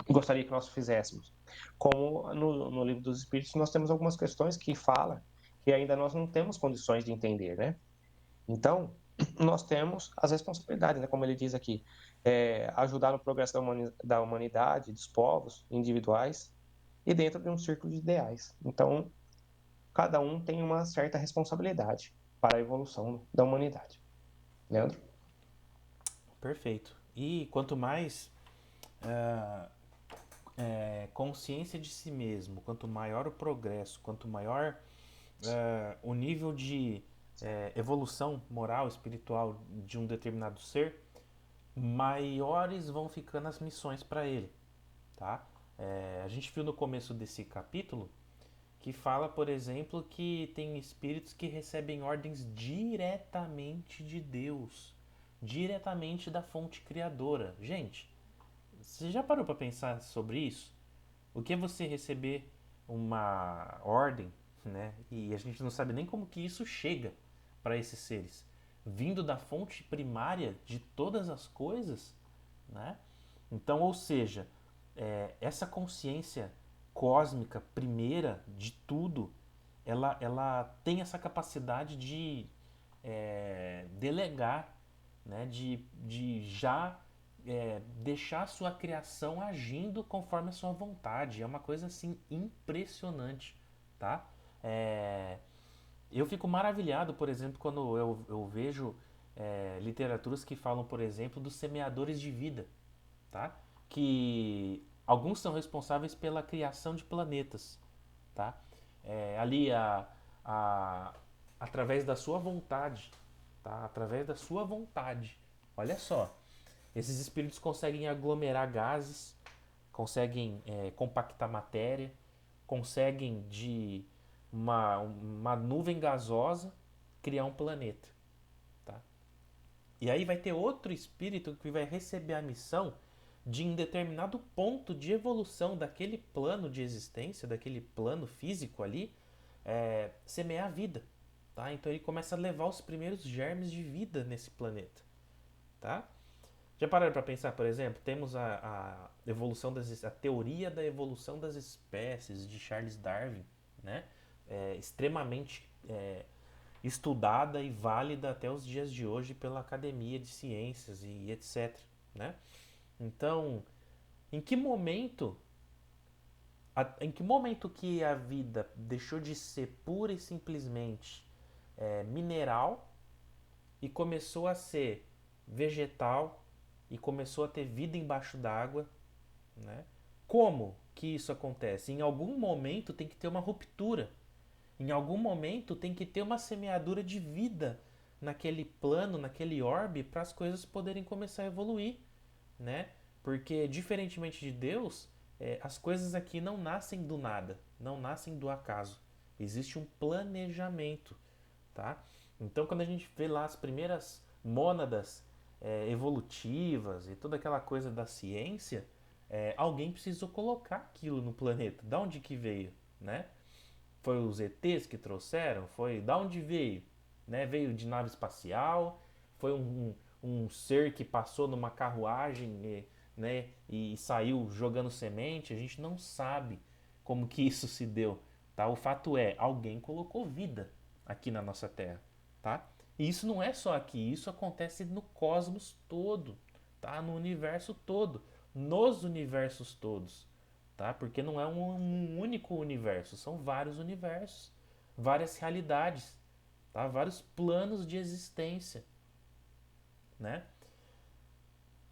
gostaria que nós fizéssemos. Como no Livro dos Espíritos, nós temos algumas questões que fala que ainda nós não temos condições de entender, né? Então, nós temos as responsabilidades, né? Como ele diz aqui, ajudar no progresso da humanidade, dos povos individuais e dentro de um círculo de ideais. Então, cada um tem uma certa responsabilidade. para a evolução da humanidade. Leandro? Perfeito. E quanto mais consciência de si mesmo, quanto maior o progresso, quanto maior o nível de evolução moral, espiritual de um determinado ser, maiores vão ficando as missões para ele, tá? A gente viu no começo desse capítulo que fala, por exemplo, que tem espíritos que recebem ordens diretamente de Deus, diretamente da fonte criadora. Gente, você já parou para pensar sobre isso? O que é você receber uma ordem, né? E a gente não sabe nem como que isso chega para esses seres, vindo da fonte primária de todas as coisas, né? Então, ou seja, essa consciência cósmica primeira de tudo, ela tem essa capacidade de delegar, né? De já deixar a sua criação agindo conforme a sua vontade. É uma coisa assim impressionante, tá? É, eu fico maravilhado, por exemplo, quando eu vejo literaturas que falam, por exemplo, dos semeadores de vida, tá? Que alguns são responsáveis pela criação de planetas, tá? Ali a, através da sua vontade, tá? Através da sua vontade. Olha só, esses espíritos conseguem aglomerar gases, conseguem compactar matéria, conseguem de uma nuvem gasosa criar um planeta, tá? E aí vai ter outro espírito que vai receber a missão de em determinado ponto de evolução daquele plano de existência, daquele plano físico ali, semear a vida, tá? Então ele começa a levar os primeiros germes de vida nesse planeta, tá? Já pararam para pensar, por exemplo, temos a evolução a teoria da evolução das espécies de Charles Darwin, né? Extremamente estudada e válida até os dias de hoje pela Academia de Ciências e etc, né? Então, em que momento em que momento que a vida deixou de ser pura e simplesmente mineral e começou a ser vegetal e começou a ter vida embaixo d'água, né? Como que isso acontece? Em algum momento tem que ter uma ruptura. Em algum momento tem que ter uma semeadura de vida naquele plano, naquele orbe, para as coisas poderem começar a evoluir, né? Porque diferentemente de Deus, as coisas aqui não nascem do nada, não nascem do acaso. Existe um planejamento, tá? Então, quando a gente vê lá as primeiras mônadas evolutivas e toda aquela coisa da ciência, alguém precisou colocar aquilo no planeta. Da onde que veio, né? Foi os ETs que trouxeram? Foi da onde veio? Né? Veio de nave espacial? Foi um ser que passou numa carruagem né? E saiu jogando semente? A gente não sabe como que isso se deu. Tá? O fato é, alguém colocou vida aqui na nossa Terra. Tá? E isso não é só aqui, isso acontece no cosmos todo, tá? No universo todo, nos universos todos, tá? Porque não é um único universo, são vários universos, várias realidades, tá? Vários planos de existência, né?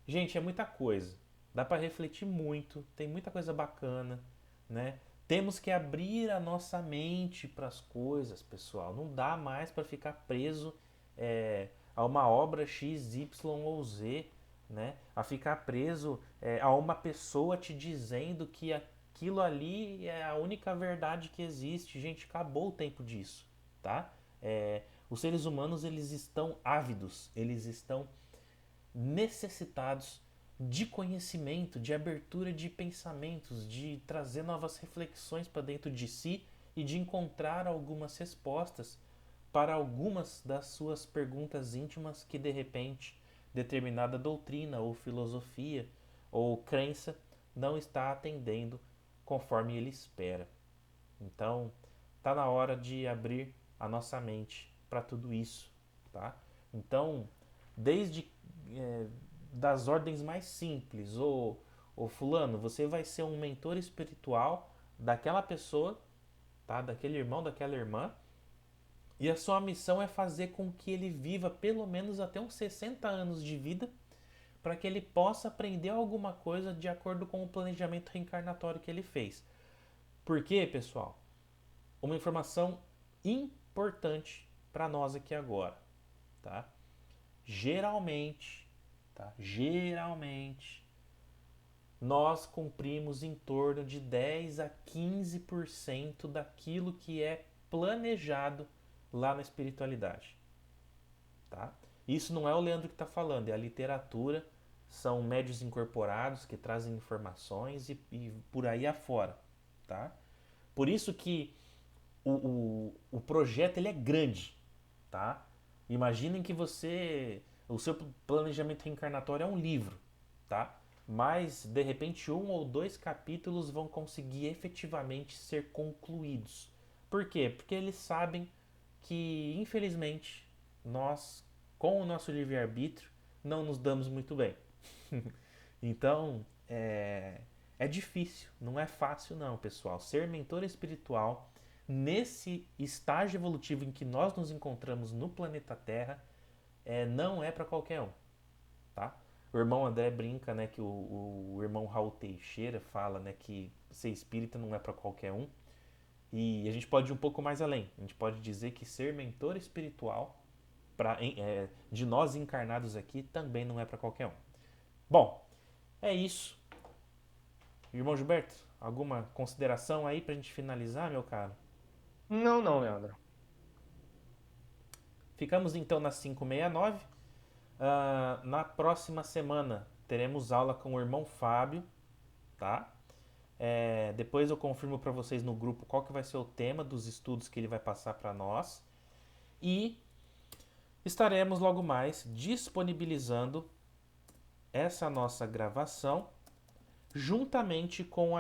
Gente, é muita coisa. Dá para refletir muito, tem muita coisa bacana, né? Temos que abrir a nossa mente para as coisas, pessoal. Não dá mais para ficar preso a uma obra X, Y ou Z, né? A ficar preso a uma pessoa te dizendo que aquilo ali é a única verdade que existe. Gente, acabou o tempo disso, tá? Os seres humanos eles estão ávidos, eles estão necessitados de conhecimento, de abertura de pensamentos, de trazer novas reflexões para dentro de si e de encontrar algumas respostas para algumas das suas perguntas íntimas que de repente determinada doutrina ou filosofia ou crença não está atendendo conforme ele espera. Então, tá na hora de abrir a nossa mente para tudo isso, tá? Então, desde é, das ordens mais simples, ou fulano, você vai ser um mentor espiritual daquela pessoa, tá? Daquele irmão, daquela irmã, E a sua missão é fazer com que ele viva pelo menos até uns 60 anos de vida, para que ele possa aprender alguma coisa de acordo com o planejamento reencarnatório que ele fez. Por quê, pessoal? Uma informação importante para nós aqui agora, tá? Geralmente, tá? Geralmente nós cumprimos em torno de 10 a 15% daquilo que é planejado lá na espiritualidade, tá? Isso não é o Leandro que está falando, é a literatura, são médios incorporados que trazem informações e por aí afora, tá? Por isso que o projeto ele é grande, tá? Imaginem que o seu planejamento reencarnatório é um livro, tá? Mas de repente um ou dois capítulos vão conseguir efetivamente ser concluídos. Por quê? Porque eles sabem que infelizmente nós, com o nosso livre-arbítrio, não nos damos muito bem. Então é difícil, não é fácil não, pessoal. Ser mentor espiritual nesse estágio evolutivo em que nós nos encontramos no planeta Terra não é para qualquer um, tá? O irmão André brinca, né, que o irmão Raul Teixeira fala, né, que ser espírita não é para qualquer um. E a gente pode ir um pouco mais além. A gente pode dizer que ser mentor espiritual de nós encarnados aqui também não é para qualquer um. Bom, é isso. Irmão Gilberto, alguma consideração aí pra gente finalizar, meu caro? Não, não, Leandro. Ficamos então na 569. Na próxima semana teremos aula com o irmão Fábio, tá? Depois eu confirmo para vocês no grupo qual que vai ser o tema dos estudos que ele vai passar para nós. E estaremos logo mais disponibilizando essa nossa gravação juntamente com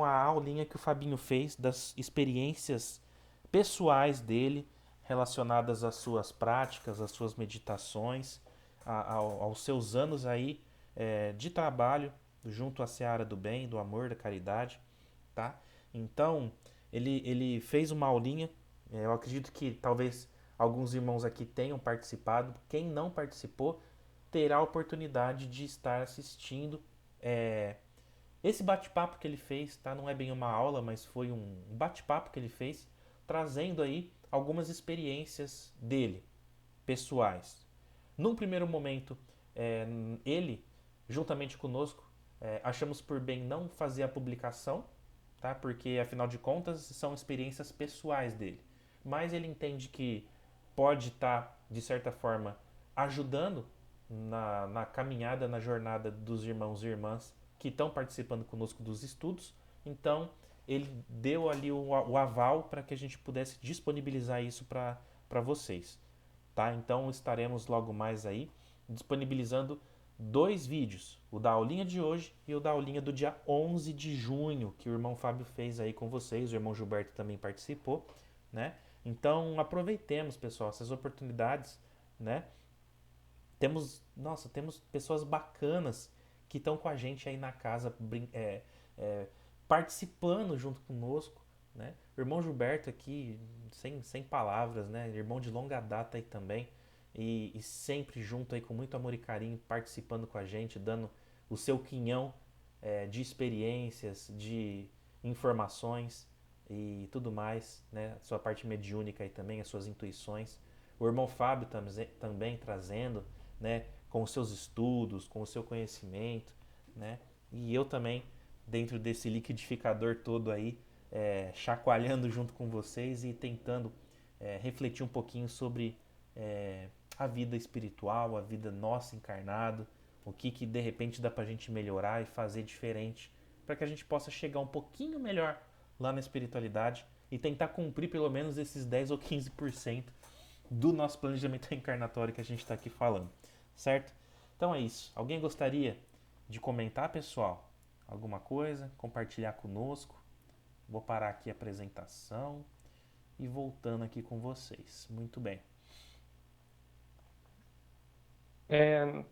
a aulinha que o Fabinho fez das experiências pessoais dele relacionadas às suas práticas, às suas meditações, aos seus anos aí de trabalho junto à seara do bem, do amor, da caridade, tá? Então, ele fez uma aulinha, eu acredito que talvez alguns irmãos aqui tenham participado, quem não participou terá a oportunidade de estar assistindo é, esse bate-papo que ele fez, tá? Não é bem uma aula, mas foi um bate-papo que ele fez, trazendo aí algumas experiências dele, pessoais. Num primeiro momento, ele, juntamente conosco, achamos por bem não fazer a publicação, tá? Porque afinal de contas são experiências pessoais dele. Mas ele entende que pode estar, de certa forma, ajudando na caminhada, na jornada dos irmãos e irmãs que estão participando conosco dos estudos. Então, ele deu ali o aval para que a gente pudesse disponibilizar isso para vocês. Tá? Então, estaremos logo mais aí disponibilizando dois vídeos, o da aulinha de hoje e o da aulinha do dia 11 de junho, que o irmão Fábio fez aí com vocês, o irmão Gilberto também participou, né? Então, aproveitemos, pessoal, essas oportunidades, né? Temos pessoas bacanas que estão com a gente aí na casa, participando junto conosco, né? O irmão Gilberto aqui, sem palavras, né? Irmão de longa data aí também, e sempre junto aí com muito amor e carinho, participando com a gente, dando o seu quinhão de experiências, de informações e tudo mais, né? Sua parte mediúnica aí também, as suas intuições. O irmão Fábio também trazendo, né? Com os seus estudos, com o seu conhecimento, né? E eu também, dentro desse liquidificador todo aí, chacoalhando junto com vocês e tentando refletir um pouquinho sobre a vida espiritual, a vida nossa encarnado, o que de repente dá pra gente melhorar e fazer diferente, para que a gente possa chegar um pouquinho melhor lá na espiritualidade e tentar cumprir pelo menos esses 10 ou 15% do nosso planejamento reencarnatório que a gente está aqui falando, certo? Então é isso. Alguém gostaria de comentar, pessoal? Alguma coisa? Compartilhar conosco? Vou parar aqui a apresentação e voltando aqui com vocês. Muito bem.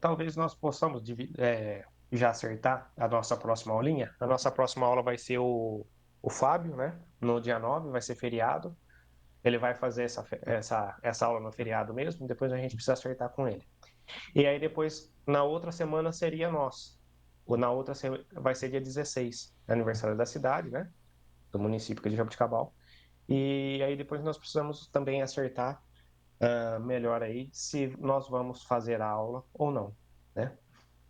Talvez nós possamos já acertar a nossa próxima aulinha. A nossa próxima aula vai ser o Fábio, né? No dia 9 vai ser feriado. ele vai fazer essa aula no feriado mesmo, depois a gente precisa acertar com ele. E aí depois, na outra semana, seria nós. Ou na outra vai ser dia 16, aniversário da cidade, né? Do município de Jaboticabal. E aí depois nós precisamos também acertar melhor aí se nós vamos fazer a aula ou não, né?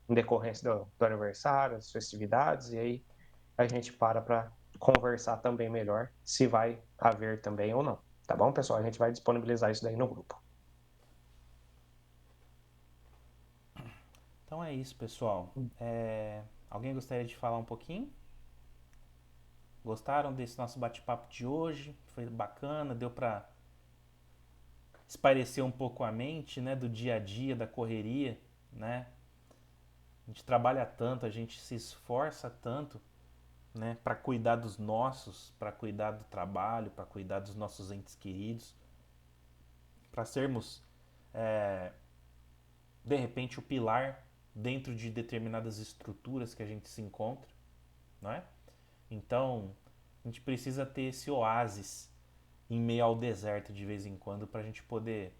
Em decorrência do aniversário, das festividades, e aí a gente para conversar também melhor se vai haver também ou não. Tá bom, pessoal? A gente vai disponibilizar isso daí no grupo. Então é isso, pessoal. Alguém gostaria de falar um pouquinho? Gostaram desse nosso bate-papo de hoje? Foi bacana, deu para espairecer um pouco a mente, né, do dia a dia, da correria, né? A gente trabalha tanto, a gente se esforça tanto, né, para cuidar dos nossos, para cuidar do trabalho, para cuidar dos nossos entes queridos, para sermos de repente o pilar dentro de determinadas estruturas que a gente se encontra, não é? Então, a gente precisa ter esse oásis em meio ao deserto de vez em quando para a gente poder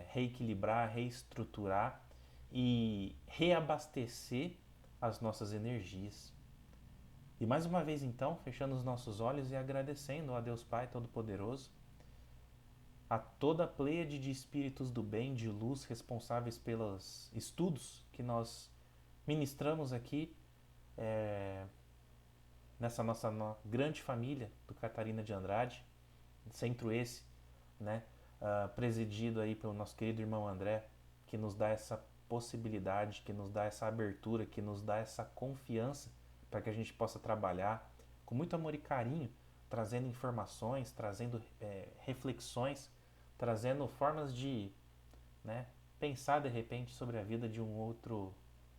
reequilibrar, reestruturar e reabastecer as nossas energias. E mais uma vez, então, fechando os nossos olhos e agradecendo a Deus Pai Todo-Poderoso, a toda a pleiade de espíritos do bem, de luz, responsáveis pelos estudos que nós ministramos aqui nessa nossa grande família do Catarina de Andrade, centro esse, né, presidido aí pelo nosso querido irmão André, que nos dá essa possibilidade, que nos dá essa abertura, que nos dá essa confiança para que a gente possa trabalhar com muito amor e carinho, trazendo informações, trazendo reflexões, trazendo formas de, né, pensar de repente sobre a vida de um outro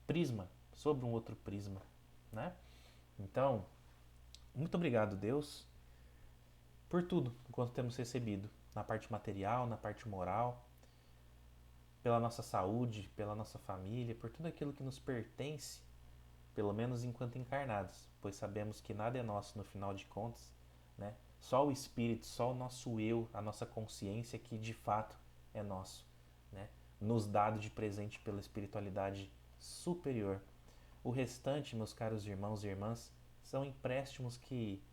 prisma, sobre um outro prisma, né? Então, muito obrigado, Deus, por tudo quanto temos recebido, na parte material, na parte moral, pela nossa saúde, pela nossa família, por tudo aquilo que nos pertence, pelo menos enquanto encarnados, pois sabemos que nada é nosso no final de contas, né? Só o espírito, só o nosso eu, a nossa consciência que de fato é nosso, né? Nos dado de presente pela espiritualidade superior. O restante, meus caros irmãos e irmãs, são empréstimos que,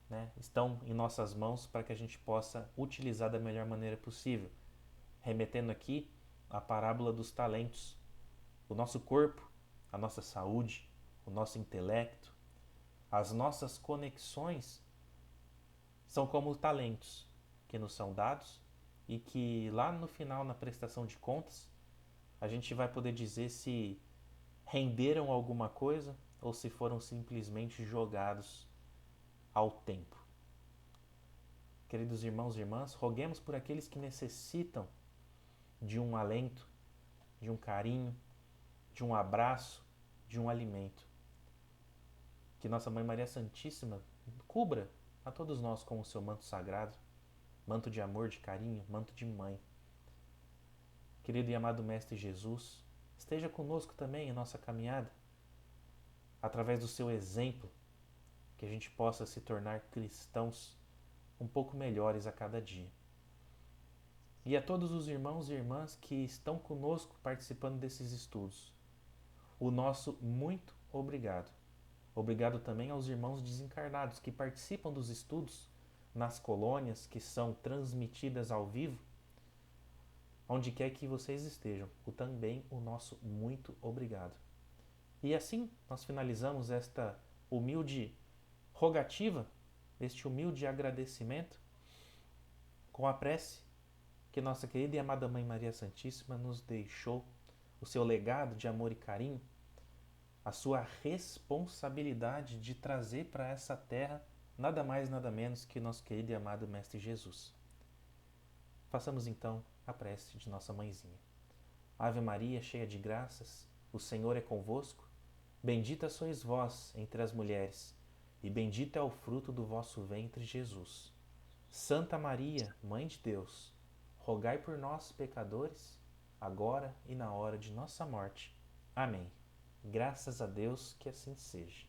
né, estão em nossas mãos para que a gente possa utilizar da melhor maneira possível. Remetendo aqui à parábola dos talentos. O nosso corpo, a nossa saúde, o nosso intelecto, as nossas conexões são como talentos que nos são dados e que lá no final, na prestação de contas, a gente vai poder dizer se renderam alguma coisa ou se foram simplesmente jogados ao tempo. Queridos irmãos e irmãs, roguemos por aqueles que necessitam de um alento, de um carinho, de um abraço, de um alimento. Que Nossa Mãe Maria Santíssima cubra a todos nós com o seu manto sagrado, manto de amor, de carinho, manto de mãe. Querido e amado Mestre Jesus, esteja conosco também em nossa caminhada, através do seu exemplo, que a gente possa se tornar cristãos um pouco melhores a cada dia. E a todos os irmãos e irmãs que estão conosco participando desses estudos, o nosso muito obrigado. Obrigado também aos irmãos desencarnados que participam dos estudos nas colônias que são transmitidas ao vivo, onde quer que vocês estejam. Também o nosso muito obrigado. E assim nós finalizamos esta humilde rogativa, este humilde agradecimento, com a prece que nossa querida e amada Mãe Maria Santíssima nos deixou, o seu legado de amor e carinho, a sua responsabilidade de trazer para essa terra nada mais, nada menos que nosso querido e amado Mestre Jesus. Façamos então a prece de nossa mãezinha. Ave Maria, cheia de graças, o Senhor é convosco. Bendita sois vós entre as mulheres, e bendito é o fruto do vosso ventre, Jesus. Santa Maria, Mãe de Deus, rogai por nós, pecadores, agora e na hora de nossa morte. Amém. Graças a Deus que assim seja.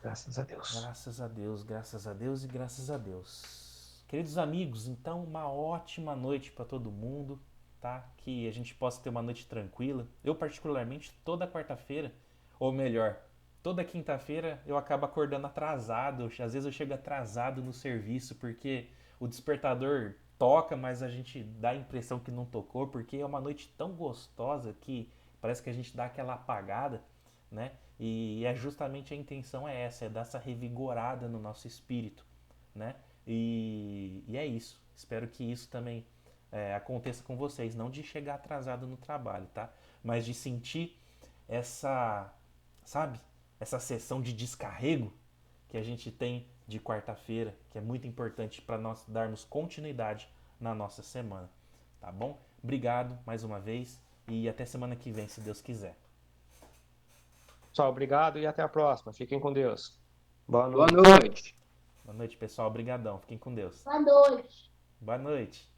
Graças a Deus. Graças a Deus, graças a Deus e graças a Deus. Queridos amigos, então uma ótima noite para todo mundo, tá? Que a gente possa ter uma noite tranquila. Eu particularmente toda quarta-feira, ou melhor, toda quinta-feira eu acabo acordando atrasado. Às vezes eu chego atrasado no serviço porque o despertador toca, mas a gente dá a impressão que não tocou, porque é uma noite tão gostosa que parece que a gente dá aquela apagada, né? E é justamente a intenção é essa, é dar essa revigorada no nosso espírito, né? E é isso. Espero que isso também aconteça com vocês, não de chegar atrasado no trabalho, tá? Mas de sentir essa, sabe? Essa sessão de descarrego que a gente tem de quarta-feira, que é muito importante para nós darmos continuidade na nossa semana, tá bom? Obrigado mais uma vez e até semana que vem, se Deus quiser. Pessoal, obrigado e até a próxima. Fiquem com Deus. Boa Boa noite. noite. Boa noite, pessoal. Obrigadão. Fiquem com Deus. Boa noite. Boa noite.